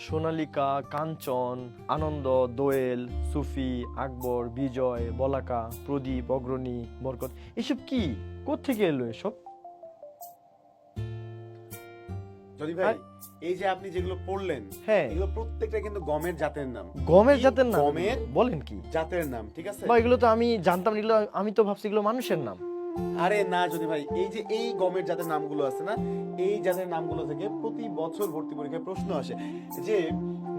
সোনালিকা, কাঞ্চন, আনন্দ, দোয়েল, সুফি, আকবর, বিজয়, বলাকা, প্রদীপ, অগ্রণী, বরকত, এসব কি? কোত্থেকে এলো এসব? যদি ভাই এই যে আপনি যেগুলো পড়লেন, হ্যাঁ, এগুলো প্রত্যেকটা কিন্তু গমের জাতের নাম। গমের কি? জাতের নাম? গমের বলেন কি? জাতের নাম, ঠিক আছে? বা এগুলো তো আমি জানতাম না, এগুলো আমি তো ভাবছি এগুলো মানুষের নাম। আরে না যদি ভাই, এই যে এই গমের জাতের নামগুলো আছে না, এই জাতের নামগুলো থেকে প্রতি বছর ভর্তি পরীক্ষায় প্রশ্ন আসে যে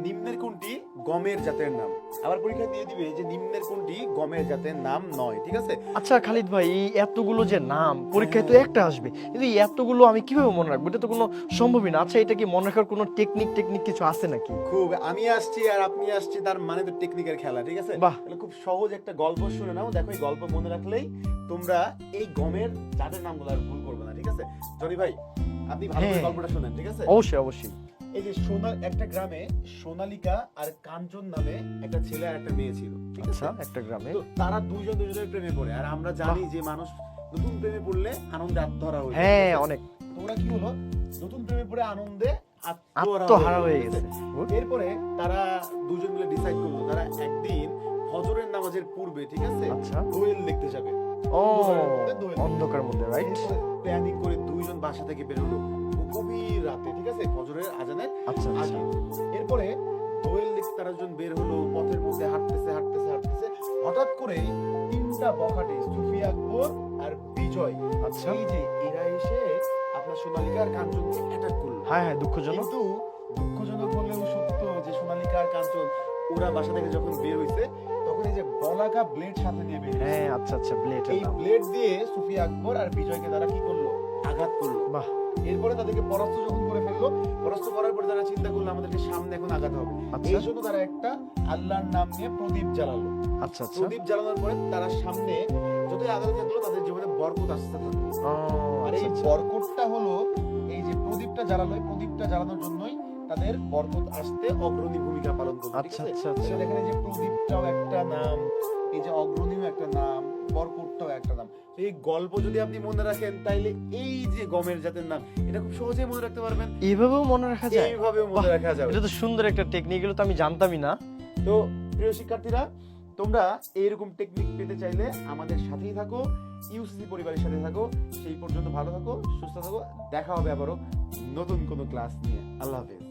নিম্নের কোনটি গমের জাতের নাম। আবার পরীক্ষা দিয়ে দিবে যে নিম্নের কোনটি গমের জাতের নাম নয়, ঠিক আছে? আচ্ছা খালিদ ভাই, এই এতগুলো যে নাম, পরীক্ষায় তো একটা আসবে, কিন্তু এই এতগুলো আমি কিভাবে মনে রাখবো? এটা তো কোনো সম্ভবই না। আচ্ছা, এটা কি মনে রাখার কোনো টেকনিক কিছু আছে নাকি? খুব, আমি আসছি আর আপনি আসছি, তার মানে তো টেকনিকের খেলা, ঠিক আছে? বাহ, তাহলে খুব সহজ একটা গল্প শুনে নাও, দেখো এই গল্প মনে রাখলেই তোমরা এই গমের জাতের নামগুলো আর ভুল করবে না, ঠিক আছে? জনি ভাই, আপনি ভালো করে হ্যাঁ। গল্পটা শুনেন, ঠিক আছে? অবশ্যই। এই যে একটা গ্রামে সোনালিকা আর কাঞ্চন নামে একটা ছেলে আর একটা মেয়ে ছিল, ঠিক আছে? আচ্ছা, একটা গ্রামে। তো তারা দুজনের প্রেমে পড়ে, আর আমরা জানি যে মানুষ নতুন প্রেমে পড়লে আনন্দে আত্মহারা হয়ে যায়, হ্যাঁ, ঠিক আছে? অনেক। তো ওরা কি হলো, নতুন প্রেমে পড়ে আনন্দে আত্মহারা হয়ে গেছে। এরপরে তারা দুজন মিলে ডিসাইড করলো তারা একদিন ফজরের নামাজের পূর্বে, ঠিক আছে, আচ্ছা। দোয়েল দেখতে যাবে। ও, দোয়েল অন্ধকার মধ্যে, রাইট? প্ল্যানিং করে দুইজন বাসা থেকে বের হলো গভীর রাতে, ঠিক আছে, ফজরের আজানের আচ্ছা আগে। এরপরে দোয়েল দেখতে তারা দুজন বের হলো, পথের মধ্যে হাঁটতেছে। হঠাৎ করে তিনটা বখাটে, সুফি, আকবর আর বিজয়, আচ্ছা। এই যে এরা এসে আপনার সোনালিকা আর কাঞ্চনকে অ্যাটাক করলো। হ্যাঁ, দুঃখজনক। কিন্তু দুঃখজনক হলেও সত্য যে সোনালিকা আর কাঞ্চন ওরা বাসা থেকে যখন বের হইছে, তখন এই যে বলাকা ব্লেড সাথে নিয়ে বের হইছে। হ্যাঁ, আচ্ছা, ব্লেড। এই ব্লেড দিয়ে সুফি, আকবর আর বিজয়কে তারা কি করলো, আঘাত করলো। বাহ। এরপরে তাদেরকে পরাস্ত যখন করে ফেললো, পরাস্ত করার পরে তারা চিন্তা করলো আমাদেরকে সামনে এখন আঘাত হবে। আচ্ছা। এই জন্য তারা একটা আল্লাহর নাম নিয়ে প্রদীপ জ্বালালো। আচ্ছা। প্রদীপ জ্বালানোর পরে তারা সামনে যতই আঘাত থাকলো তাদের জীবনে বরকত আসতে থাকলো। আর এই বরকতটা হলো, এই যে প্রদীপটা জ্বালালো, এই প্রদীপটা জ্বালানোর জন্যই তাদের বরকত আসতে অগ্রণী ভূমিকা পালন করবে, ঠিক আছে? আচ্ছা। দেখেন এই যে প্রদীপটাও একটা নাম, এই যে অগ্রণীও একটা নাম, বরকতটাও একটা নাম। তো এই গল্প যদি আপনি মনে রাখেন, তাইলে এই যে গমের জাতের নাম, এটা খুব সহজেই মনে রাখতে পারবেন। এইভাবেও মনে রাখা যায়? এইভাবেও মনে বাহ, রাখা যাবে। এটা তো সুন্দর একটা টেকনিক, এগুলো তো আমি জানতামই না। তো প্রিয় শিক্ষার্থীরা, তোমরা এইরকম টেকনিক পেতে চাইলে আমাদের সাথেই থাকো, ইউসিসি পরিবারের সাথে থাকো। সেই পর্যন্ত ভালো থাকো, সুস্থ থাকো। দেখা হবে আবারও নতুন কোনো ক্লাস নিয়ে। আল্লাহ হাফেজ।